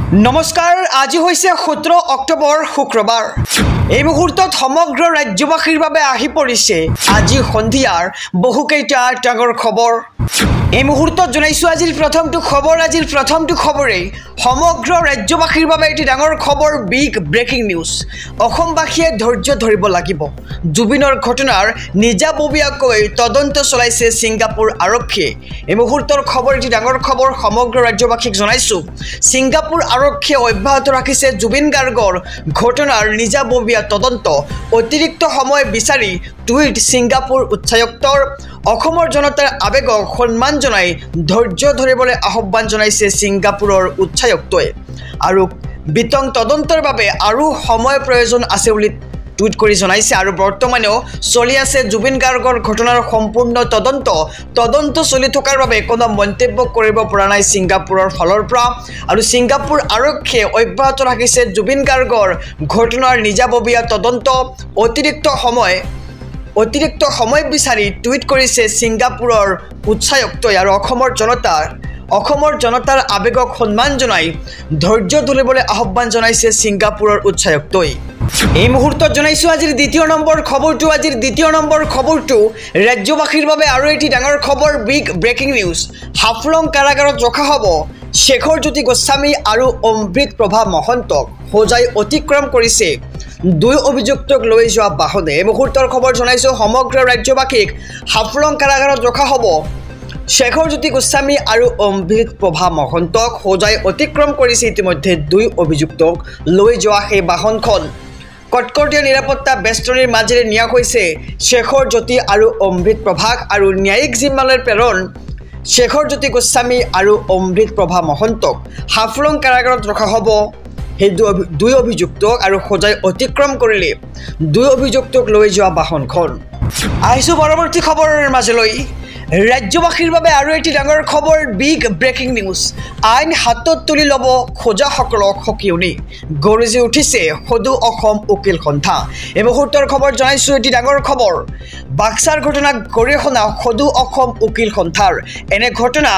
নমস্কাৰ আজি হৈছে 17 অক্টোবৰ শুক্ৰবাৰ এই মুহূৰ্তত সমগ্ৰ ৰাজ্যবাসীৰ বাবে আহি পৰিছে আজি সন্ধিয়াৰ বহুকেইটা ডাঙৰ খবৰ এই মুহূৰ্তত জনাইছো আজিৰ প্ৰথমটো খবৰে সমগ্ৰ ৰাজ্যবাসীৰ বাবে এটি ডাঙৰ খবৰ বিগ ব্ৰেকিং নিউজ অসমবাসীয়ে ধৈৰ্য ধৰিব লাগিব জুবিনৰ ঘটনাৰ নিজাববীয়াকৈ তদন্ত চলাইছে ছিংগাপুৰ আৰক্ষীয়ে এই মুহূৰ্তৰ খবৰ এটি ডাঙৰ খবৰ সমগ্ৰ ৰাজ্যবাসীক জনাইছো ছিংগাপুৰ আৰক্ষীয়ে অব্যাহত ৰাখিছে জুবিন গাৰ্গৰ ঘটনাৰ নিজাববীয়া তদন্ত অতিৰিক্ত সময় বিচাৰি টুইট ছিংগাপুৰ উচ্চায়ুক্তৰ অসমৰ জনতাৰ আবেগক সন্মান জনাই ধৈৰ্য ধৰিবলৈ আহ্বান জনাইছে ছিংগাপুৰৰ উচ্চায়ুক্তই আৰু বিতং তদন্তৰ বাবে আৰু সময় প্ৰয়োজন আছে বুলি টুইট কৰি জনাইছে আৰু বৰ্তমানেও চলি আছে জুবিন গাৰ্গৰ ঘটনাৰ সম্পূৰ্ণ তদন্ত চলি থকাৰ বাবে কোনো মন্তব্য কৰিব পৰা নাই ছিংগাপুৰৰ ফালৰ পৰা আৰু ছিংগাপুৰ আৰক্ষীয়ে অব্যাহত ৰাখিছে জুবিন গাৰ্গৰ ঘটনাৰ নিজাববীয়া তদন্ত অতিৰিক্ত সময় বিচাৰি টুইট কৰিছে ছিংগাপুৰৰ উচ্চায়ুক্তই আৰু অসমৰ জনতাৰ আবেগক সন্মান জনাই ধৈৰ্য ধৰিবলৈ আহ্বান জনাইছে ছিংগাপুৰৰ উচ্চায়ুক্তই এই মুহূৰ্তত জনাইছো আজিৰ দ্বিতীয় নম্বৰ খবৰটো ৰাজ্যবাসীৰ বাবে আৰু এটি ডাঙৰ খবৰ বিগ ব্ৰেকিং নিউজ হাফলং কাৰাগাৰত ৰখা হ'ব শেখৰ জ্যোতি গোস্বামী আৰু অমৃত প্ৰভা মহন্তক সজাই অতিক্ৰম কৰিছে দুই অভিযুক্তক লৈ যোৱা বাহনে এই মুহূৰ্তৰ খবৰ জনাইছো সমগ্ৰ ৰাজ্যবাসীক হাফলং কাৰাগাৰত ৰখা হ'ব শেখৰ জ্যোতি গোস্বামী আৰু অমৃত প্ৰভা মহন্তক সজাই অতিক্ৰম কৰিছে ইতিমধ্যে দুই অভিযুক্তক লৈ যোৱা সেই বাহনখন কটকটীয়া নিৰাপত্তা বেষ্টনীৰ মাজেৰে নিয়া হৈছে শেখৰ জ্যোতি আৰু অমৃত প্ৰভাক আৰু ন্যায়িক জিম্মালৈ প্ৰেৰণ শেখৰ জ্যোতি গোস্বামী আৰু অমৃত প্ৰভা মহন্তক হাফলং কাৰাগাৰত ৰখা হ'ব সেই দুই অভিযুক্তক আৰু সজাই অতিক্ৰম কৰিলে দুই অভিযুক্তক লৈ যোৱা বাহনখন আহিছো পৰৱৰ্তী খবৰৰ মাজলৈ ৰাজ্যবাসীৰ বাবে আৰু এটি ডাঙৰ খবৰ বিগ ব্ৰেকিং নিউজ আইন হাতত তুলি ল'ব খোজাসকলক সকিয়নি গৰজি উঠিছে সদু অসম উকিল সন্থা এই মুহূৰ্তৰ খবৰ জনাইছো এটি ডাঙৰ খবৰ বাক্সাৰ ঘটনাক গৰিহণা সদু অসম উকিল সন্থাৰ এনে ঘটনা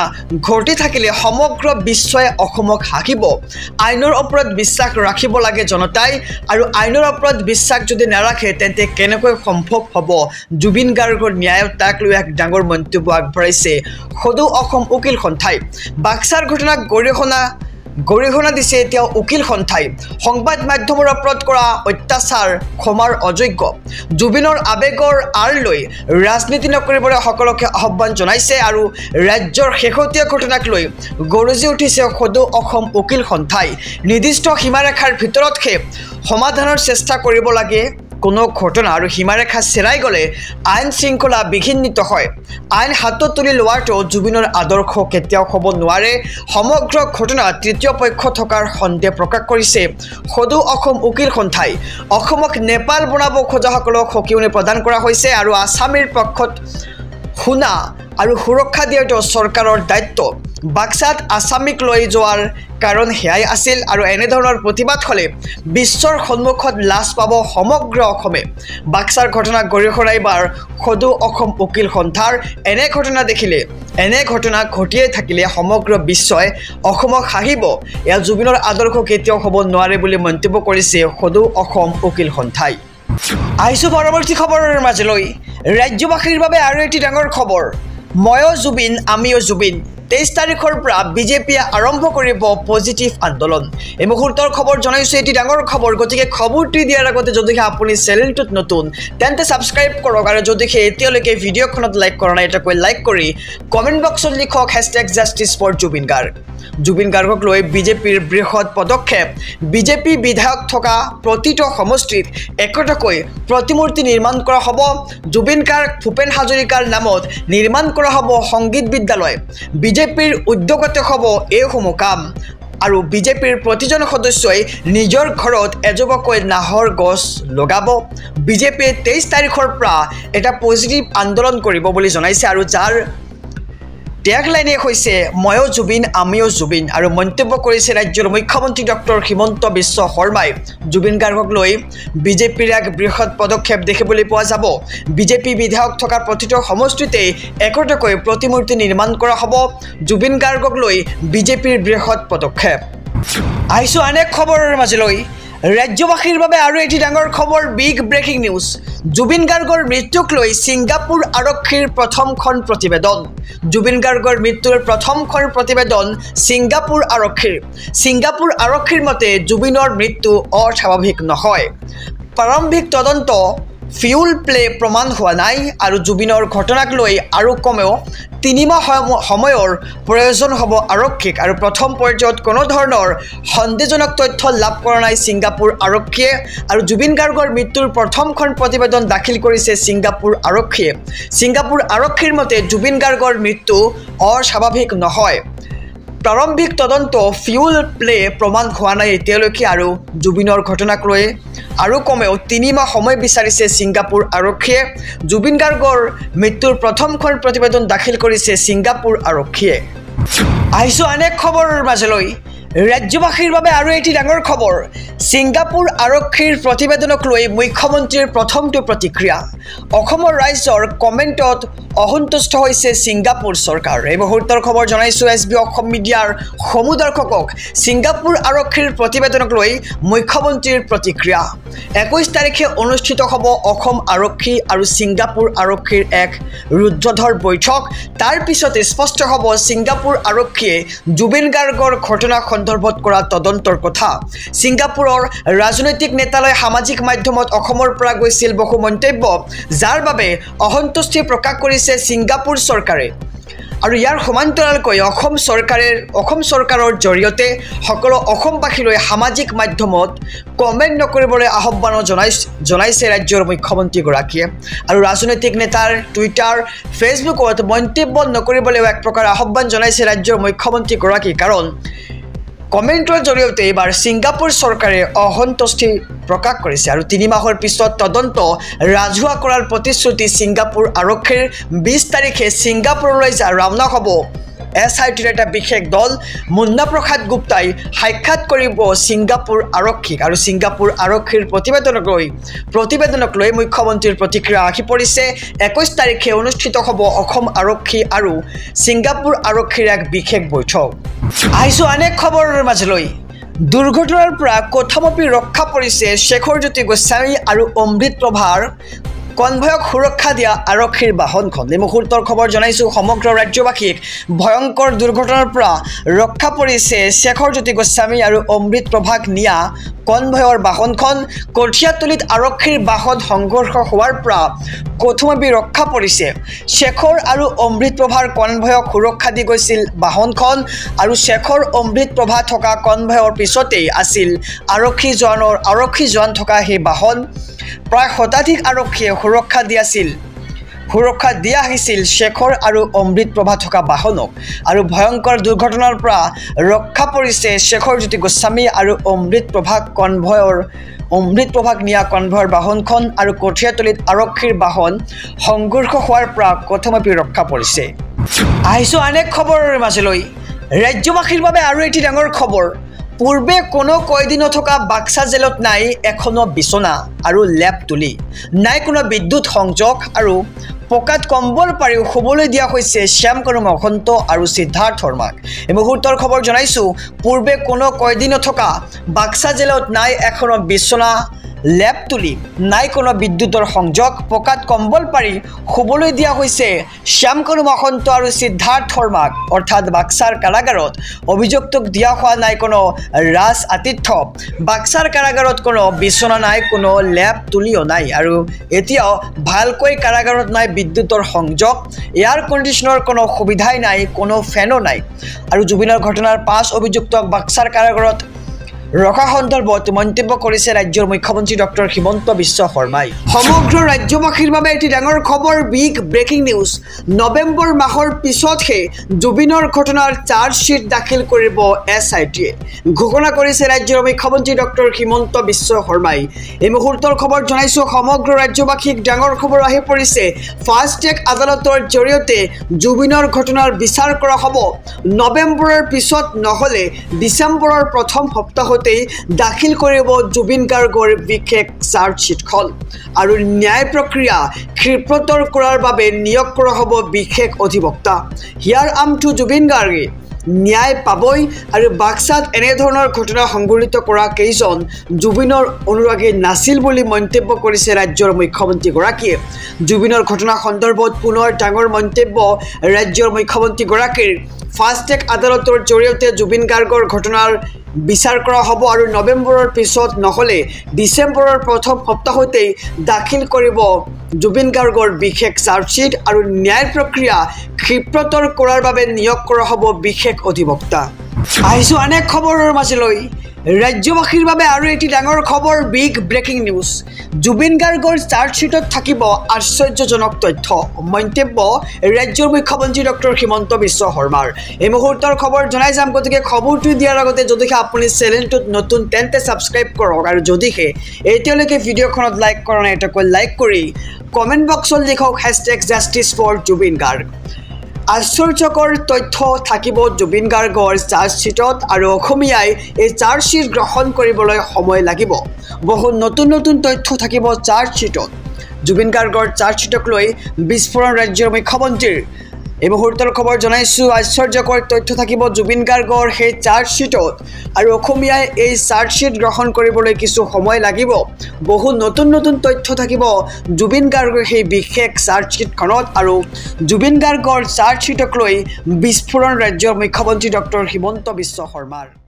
ঘটি থাকিলে সমগ্ৰ বিশ্বই অসমক হাকিব আইনৰ ওপৰত বিশ্বাস ৰাখিব লাগে জনতাই আৰু আইনৰ ওপৰত বিশ্বাস যদি নাৰাখে তেন্তে কেনেকৈ সম্ভৱ হ'ব জুবিন গাৰ্গৰ ন্যায় তাক লৈ এক ডাঙৰ মন্তব্য আগবঢ়াইছে সদু অসম উকিল সন্থাই বাক্সাৰ ঘটনাক গৰিহণা দিছে এতিয়া উকিল সন্থাই সংবাদ মাধ্যমৰ ওপৰত কৰা অত্যাচাৰ ক্ষমাৰ অযোগ্য জুবিনৰ আবেগৰ আঁৰ লৈ ৰাজনীতি নকৰিবলৈ সকলোকে আহ্বান জনাইছে আৰু ৰাজ্যৰ শেহতীয়া ঘটনাক লৈ গৰজি উঠিছে সদু অসম উকিল সন্থাই নিৰ্দিষ্ট সীমাৰেখাৰ ভিতৰতহে সমাধানৰ চেষ্টা কৰিব লাগে কোনো ঘটনা আৰু সীমাৰেখা চেৰাই গ'লে আইন শৃংখলা বিঘ্নিত হয় আইন হাতত তুলি লোৱাটো জুবিনৰ আদৰ্শ কেতিয়াও হ'ব নোৱাৰে সমগ্ৰ ঘটনা তৃতীয় পক্ষ থকাৰ সন্দেহ প্ৰকাশ কৰিছে সদু অসম উকিল সন্থাই অসমক নেপাল বনাব খোজাসকলক সকিয়নি প্ৰদান কৰা হৈছে আৰু আছামীৰ পক্ষত শুনা আৰু সুৰক্ষা দিয়াটো চৰকাৰৰ দায়িত্ব বাক্সাত আছামীক লৈ যোৱাৰ কাৰণ হেয়াই আছিল আৰু এনেধৰণৰ প্ৰতিবাদ হ'লে বিশ্বৰ সন্মুখত লাজ পাব সমগ্ৰ অসমে বাক্সাৰ ঘটনা গৰিহণা এইবাৰ সদু অসম উকিল সন্থাৰ এনে ঘটনা ঘটিয়ে থাকিলে সমগ্ৰ বিশ্বই অসমক হাঁহিব এয়া জুবিনৰ আদৰ্শ কেতিয়াও হ'ব নোৱাৰে বুলি মন্তব্য কৰিছে সদু অসম উকিল সন্থাই আহিছো পৰৱৰ্তী খবৰৰ মাজলৈ ৰাজ্যবাসীৰ বাবে আৰু এটি ডাঙৰ খবৰ ময়ো জুবিন আমিও জুবিন 23 তাৰিখৰ পৰা বিজেপিয়ে আৰম্ভ কৰিব পজিটিভ আন্দোলন এই মুহূৰ্তৰ খবৰ জনাইছো এটি ডাঙৰ খবৰ গতিকে খবৰটি দিয়াৰ আগতে যদিহে আপুনি চেনেলটোত নতুন তেন্তে সাবস্ক্ৰাইব কৰক আৰু যদিহে এতিয়ালৈকে ভিডিঅ'খনত লাইক কৰা নাই এটা লাইক কৰি কমেন্ট বক্সত লিখক #JusticeForJubin জুবিন গাৰ্গক লৈ বিজেপিৰ বৃহৎ পদক্ষেপ বিজেপি বিধায়ক থকা প্ৰতিটো সমষ্টিত একটাকৈ প্ৰতিমূৰ্তি নিৰ্মাণ কৰা হ'ব জুবিন গাৰ্গ ভূপেন হাজৰিকাৰ নামত নিৰ্মাণ কৰা হ'ব সংগীত বিদ্যালয় বিজেপিৰ উদ্যোগতে হ'ব এইসমূহ কাম আৰু বিজেপিৰ প্ৰতিজন সদস্যই নিজৰ ঘৰত এজোপাকৈ নাহৰ গছ লগাব বিজেপিয়ে 23 তাৰিখৰ পৰা এটা পজিটিভ আন্দোলন কৰিব বুলি জনাইছে আৰু যাৰ ট্যাগলাইনে হৈছে ময়ো জুবিন আমিও জুবিন আৰু মন্তব্য কৰিছে ৰাজ্যৰ মুখ্যমন্ত্ৰী ডক্টৰ হিমন্ত বিশ্ব শৰ্মাই জুবিন গাৰ্গক লৈ বিজেপিৰ এক বৃহৎ পদক্ষেপ দেখিবলৈ পোৱা যাব বিজেপি বিধায়ক থকা প্ৰতিটো সমষ্টিতে একটাকৈ প্ৰতিমূৰ্তি নিৰ্মাণ কৰা হ'ব জুবিন গাৰ্গক লৈ বিজেপিৰ বৃহৎ পদক্ষেপ আহিছোঁ আন এক খবৰৰ মাজলৈ ৰাজ্যবাসীৰ বাবে আৰু এটি ডাঙৰ খবৰ বিগ ব্ৰেকিং নিউজ জুবিন গাৰ্গৰ মৃত্যুক লৈ ছিংগাপুৰ আৰক্ষীৰ প্ৰথমখন প্ৰতিবেদন জুবিন গাৰ্গৰ মৃত্যুৰ প্ৰথমখন প্ৰতিবেদন ছিংগাপুৰ আৰক্ষীৰ মতে জুবিনৰ মৃত্যু অস্বাভাৱিক নহয় প্ৰাৰম্ভিক তদন্ত ফিউল প্লে প্ৰমাণ হোৱা নাই আৰু জুবিনৰ ঘটনাক লৈ আৰু কমেও 3 মাহ সময়ৰ প্ৰয়োজন হ'ব আৰক্ষীক আৰু প্ৰথম পৰ্যায়ত কোনো ধৰণৰ সন্দেহজনক তথ্য লাভ কৰা নাই ছিংগাপুৰ আৰক্ষীয়ে আৰু জুবিন গাৰ্গৰ মৃত্যুৰ প্ৰথমখন প্ৰতিবেদন দাখিল কৰিছে ছিংগাপুৰ আৰক্ষীৰ মতে জুবিন গাৰ্গৰ মৃত্যু অস্বাভাৱিক নহয় প্ৰাৰম্ভিক তদন্ত ফিউল প্লে প্ৰমাণ হোৱা নাই এতিয়ালৈকে আৰু জুবিনৰ ঘটনাক লৈ আৰু কমেও 3 মাহ সময় বিচাৰিছে ছিংগাপুৰ আৰক্ষীয়ে জুবিন গাৰ্গৰ মৃত্যুৰ প্ৰথমখন প্ৰতিবেদন দাখিল কৰিছে ছিংগাপুৰ আৰক্ষীয়ে আহিছোঁ আন এক খবৰৰ মাজলৈ ৰাজ্যবাসীৰ বাবে আৰু এটি ডাঙৰ খবৰ ছিংগাপুৰ আৰক্ষীৰ প্ৰতিবেদনক লৈ মুখ্যমন্ত্ৰীৰ প্ৰথমটো প্ৰতিক্ৰিয়া অসমৰ ৰাইজৰ কমেণ্টত অসন্তুষ্ট হৈছে ছিংগাপুৰ চৰকাৰ এই মুহূৰ্তৰ খবৰ জনাইছোঁ SB অসম মিডিয়াৰ সমূহ দৰ্শকক ছিংগাপুৰ আৰক্ষীৰ প্ৰতিবেদনক লৈ মুখ্যমন্ত্ৰীৰ প্ৰতিক্ৰিয়া 21 তাৰিখে অনুষ্ঠিত হ'ব অসম আৰক্ষী আৰু ছিংগাপুৰ আৰক্ষীৰ এক ৰুদ্ধধৰ বৈঠক তাৰ পিছতে স্পষ্ট হ'ব ছিংগাপুৰ আৰক্ষীয়ে জুবিন গাৰ্গৰ ঘটনা সন্দৰ্ভত কৰা তদন্তৰ কথা ছিংগাপুৰৰ ৰাজনৈতিক নেতালৈ সামাজিক মাধ্যমত অসমৰ পৰা গৈছিল বহু মন্তব্য যাৰ বাবে অসন্তুষ্টি প্ৰকাশ কৰিছে ছিংগাপুৰ চৰকাৰে আৰু ইয়াৰ সমান্তৰালকৈ অসম চৰকাৰৰ জৰিয়তে সকলো অসমবাসীলৈ সামাজিক মাধ্যমত কমেণ্ট নকৰিবলৈ আহ্বান জনাইছে ৰাজ্যৰ মুখ্যমন্ত্ৰীগৰাকীয়ে আৰু ৰাজনৈতিক নেতাৰ টুইটাৰ ফেচবুকত মন্তব্য নকৰিবলৈ এক প্ৰকাৰ আহ্বান জনাইছে ৰাজ্যৰ মুখ্যমন্ত্ৰীগৰাকী কাৰণ কমেণ্টৰ জৰিয়তে এইবাৰ ছিংগাপুৰ চৰকাৰে অসন্তুষ্টি প্ৰকাশ কৰিছে আৰু 3 মাহৰ পিছত তদন্ত ৰাজহুৱা কৰাৰ প্ৰতিশ্ৰুতি ছিংগাপুৰ আৰক্ষীৰ 20 তাৰিখে ছিংগাপুৰলৈ ৰাওনা হ'ব SITৰ এটা বিশেষ দল মুন্না প্ৰসাদ গুপ্তাই সাক্ষাৎ কৰিব ছিংগাপুৰ আৰক্ষীক আৰু ছিংগাপুৰ আৰক্ষীৰ প্ৰতিবেদনক লৈ মুখ্যমন্ত্ৰীৰ প্ৰতিক্ৰিয়া আহি পৰিছে 21 তাৰিখে অনুষ্ঠিত হ'ব অসম আৰক্ষী আৰু ছিংগাপুৰ আৰক্ষীৰ এক বিশেষ বৈঠক আহিছোঁ আন এক খবৰৰ মাজলৈ দুৰ্ঘটনাৰ পৰা কোথামপি ৰক্ষা পৰিছে শেখৰজ্যোতি গোস্বামী আৰু অমৃত প্ৰভাৰ কনভয়ক সুৰক্ষা দিয়া আৰক্ষীৰ বাহনখন এই মুহূৰ্তৰ খবৰ জনাইছোঁ সমগ্ৰ ৰাজ্যবাসীক ভয়ংকৰ দুৰ্ঘটনাৰ পৰা ৰক্ষা পৰিছে শেখৰজ্যোতি গোস্বামী আৰু অমৃত প্ৰভাক নিয়া কনভয়ৰ বাহনখন কঠিয়াতলিত আৰক্ষীৰ বাহন সংঘৰ্ষ হোৱাৰ পৰা কোথামপি ৰক্ষা পৰিছে শেখৰ আৰু অমৃত প্ৰভাৰ কনভয়ক সুৰক্ষা দি গৈছিল বাহনখন আৰু শেখৰ অমৃত প্ৰভা থকা কনভয়ৰ পিছতেই আছিল আৰক্ষী জোৱান থকা সেই বাহন প্ৰায় শতাধিক আৰক্ষীয়ে সুৰক্ষা দিয়া আহিছিল শেখৰ আৰু অমৃত প্ৰভা থকা বাহনক আৰু ভয়ংকৰ দুৰ্ঘটনাৰ পৰা ৰক্ষা পৰিছে শেখৰজ্যোতি গোস্বামী আৰু অমৃত প্ৰভাক নিয়া কনভয়ৰ বাহনখন আৰু কঠিয়াতলিত আৰক্ষীৰ বাহন সংঘৰ্ষ হোৱাৰ পৰা কোথামপি ৰক্ষা পৰিছে আহিছোঁ আন এক খবৰৰ মাজলৈ ৰাজ্যবাসীৰ বাবে আৰু এটি ডাঙৰ খবৰ পূৰ্বে কোনো কয়দী নথকা বাক্সা জেলত নাই এখনো বিচনা আৰু লেপ তুলি নাই কোনো বিদ্যুৎ সংযোগ আৰু পকাত কম্বল পাৰিও শুবলৈ দিয়া হৈছে শ্যামকানু মহন্ত আৰু সিদ্ধাৰ্থ শৰ্মাক এই মুহূৰ্তৰ খবৰ জনাইছোঁ পূৰ্বে কোনো কয়দী নথকা বাক্সা জেলত নাই এখনো বিচনা লেপ তুলি নাই কোনো বিদ্যুতৰ সংযোগ পকাত কম্বল পাৰি শুবলৈ দিয়া হৈছে শ্যামকানু মহন্ত আৰু সিদ্ধাৰ্থ শৰ্মাক অৰ্থাৎ বাক্সাৰ কাৰাগাৰত অভিযুক্তক দিয়া হোৱা নাই কোনো ৰাজ আতিথ্য বাক্সাৰ কাৰাগাৰত কোনো বিচনা নাই কোনো লেপ তুলিও নাই আৰু এতিয়াও ভালকৈ কাৰাগাৰত নাই বিদ্যুতৰ সংযোগ এয়াৰ কণ্ডিশ্যনৰ কোনো সুবিধাই নাই কোনো ফেনো নাই আৰু জুবিনৰ ঘটনাৰ 5 অভিযুক্তক বাক্সাৰ কাৰাগাৰত ৰখা সন্দৰ্ভত মন্তব্য কৰিছে ৰাজ্যৰ মুখ্যমন্ত্ৰী ডক্টৰ হিমন্ত বিশ্ব শৰ্মাই সমগ্ৰ ৰাজ্যবাসীৰ বাবে এটি ডাঙৰ খবৰ বিগ ব্ৰেকিং নিউজ নৱেম্বৰ মাহৰ পিছতহে জুবিনৰ ঘটনাৰ চাৰ্জশ্বিট দাখিল কৰিব SITয়ে ঘোষণা কৰিছে ৰাজ্যৰ মুখ্যমন্ত্ৰী ডক্টৰ হিমন্ত বিশ্ব শৰ্মাই এই মুহূৰ্তৰ খবৰ জনাইছোঁ সমগ্ৰ ৰাজ্যবাসীক ডাঙৰ খবৰ আহি পৰিছে ফাষ্ট ট্ৰেক আদালতৰ জৰিয়তে জুবিনৰ ঘটনাৰ বিচাৰ কৰা হ'ব নৱেম্বৰৰ পিছত নহ'লে ডিচেম্বৰৰ প্ৰথম সপ্তাহত দাখিল কৰিব জুবিন গাৰ্গৰ বিশেষ চাৰ্জশ্বিটখন আৰু ন্যায় প্ৰক্ৰিয়া ক্ষীপ্ৰতৰ কৰাৰ বাবে নিয়োগ কৰা হ'ব বিশেষ অধিবক্তা হিয়াৰ আম টু জুবিন গাৰ্গে ন্যায় পাবই আৰু বাক্সাত এনেধৰণৰ ঘটনা সংঘটিত কৰা কেইজন জুবিনৰ অনুৰাগী নাছিল বুলি মন্তব্য কৰিছে ৰাজ্যৰ মুখ্যমন্ত্ৰীগৰাকীয়ে জুবিনৰ ঘটনা সন্দৰ্ভত পুনৰ ডাঙৰ মন্তব্য ৰাজ্যৰ মুখ্যমন্ত্ৰীগৰাকীৰ ফাষ্ট ট্ৰেক আদালতৰ জৰিয়তে জুবিন গাৰ্গৰ ঘটনাৰ বিচাৰ কৰা হ'ব আৰু নৱেম্বৰৰ পিছত নহ'লে ডিচেম্বৰৰ প্ৰথম সপ্তাহতেই দাখিল কৰিব জুবিন গাৰ্গৰ বিশেষ চাৰ্জশ্বিট আৰু ন্যায় প্ৰক্ৰিয়া ক্ষিপ্ৰতৰ কৰাৰ বাবে নিয়োগ কৰা হ'ব বিশেষ অধিবক্তা আহিছোঁ অনেক খবৰৰ মাজলৈ ৰাজ্যবাসীৰ বাবে আৰু এটি ডাঙৰ খবৰ বিগ ব্ৰেকিং নিউজ জুবিন গাৰ্গৰ চাৰ্জশ্বিটত থাকিব আশ্চৰ্যজনক তথ্য মন্তব্য ৰাজ্যৰ মুখ্যমন্ত্ৰী ডক্টৰ হিমন্ত বিশ্ব শৰ্মাৰ এই মুহূৰ্তৰ খবৰ জনাই যাম গতিকে খবৰটো দিয়াৰ আগতে যদিহে আপুনি চেনেলটোত নতুন তেন্তে ছাবস্ক্ৰাইব কৰক আৰু যদিহে এতিয়ালৈকে ভিডিঅ'খনত লাইক কৰা নাই এটা লাইক কৰি কমেণ্ট বক্সত লিখক #JusticeForJubin Garg আশ্চৰ্যকৰ তথ্য থাকিব জুবিন গাৰ্গৰ চাৰ্জশ্বিটত আৰু অসমীয়াই এই চাৰ্জশ্বিট গ্ৰহণ কৰিবলৈ সময় লাগিব বহু নতুন নতুন তথ্য থাকিব চাৰ্জশ্বিটত জুবিন গাৰ্গৰ চাৰ্জশ্বিটক লৈ বিস্ফোৰণ ৰাজ্যৰ মুখ্যমন্ত্ৰীৰ এই মুহূৰ্তৰ খবৰ জনাইছোঁ আশ্চৰ্যকৰ তথ্য থাকিব জুবিন গাৰ্গৰ সেই চাৰ্জশ্বিটত আৰু অসমীয়াই এই চাৰ্জশ্বিট গ্ৰহণ কৰিবলৈ কিছু সময় লাগিব বহু নতুন নতুন তথ্য থাকিব জুবিন গাৰ্গৰ সেই বিশেষ চাৰ্জশ্বিটখনত আৰু জুবিন গাৰ্গৰ চাৰ্জশ্বিটক লৈ বিস্ফোৰণ ৰাজ্যৰ মুখ্যমন্ত্ৰী ডক্টৰ হিমন্ত বিশ্ব শৰ্মাৰ